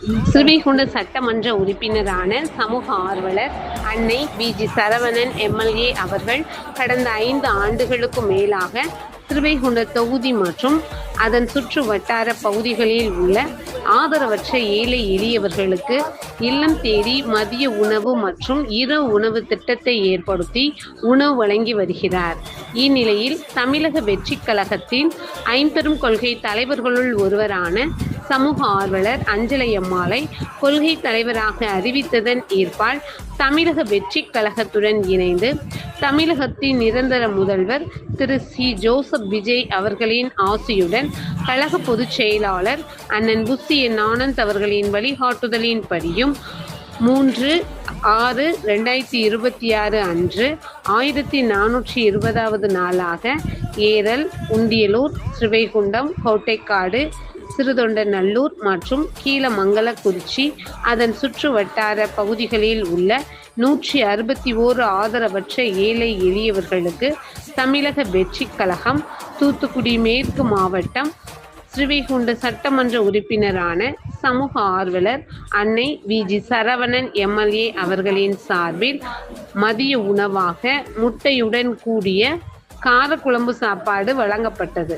ஸ்ரீவைகுண்ட சட்டமன்ற உறுப்பினரான சமூக ஆர்வலர் அன்னை வி.ஜி. சரவணன் எம்.எல்.ஏ. அவர்கள் கடந்த 5 ஆண்டுகளுக்கு மேலாக ஸ்ரீவைகுண்ட தொகுதி மற்றும் அதன் சுற்று வட்டார பகுதிகளில் உள்ள ஆதரவற்ற ஏழை எளியவர்களுக்கு இல்லம் தேடி மதிய உணவு மற்றும் இரவு உணவு திட்டத்தை ஏற்படுத்தி உணவு வழங்கி வருகிறார். இந்நிலையில் தமிழக வெற்றி கழகத்தின் ஐம்பெரும் கொள்கை தலைவர்களுள் ஒருவரான சமூக ஆர்வலர் அஞ்சலையம்மாளை கொள்கை தலைவராக அறிவித்ததன் ஏற்பால் தமிழக வெற்றி கழகத்துடன் இணைந்து தமிழகத்தின் நிரந்தர முதல்வர் திரு சி. ஜோசப் விஜய் அவர்களின் ஆசியுடன் கழக பொதுச் செயலாளர் அண்ணன் புசி என். ஆனந்த் அவர்களின் வழிகாட்டுதலின்படியும் 3/6/2026 அன்று 1420வது நாளாக ஏரல், உண்டியலூர், ஸ்ரீவைகுண்டம், கோட்டைக்காடு, சிறுதொண்டநல்லூர் மற்றும் கீழமங்கலக்குறிச்சி அதன் சுற்று வட்டார பகுதிகளில் உள்ள 161 ஆதரவற்ற ஏழை எளியவர்களுக்கு தமிழக வெற்றி கழகம் தூத்துக்குடி மேற்கு மாவட்டம் ஸ்ரீவைகுண்ட சட்டமன்ற உறுப்பினரான சமூக ஆர்வலர் அன்னை வி.ஜி. சரவணன் எம்.எல்.ஏ. அவர்களின் சார்பில் மதிய உணவாக முட்டையுடன் கூடிய காரக்குழம்பு சாப்பாடு வழங்கப்பட்டது.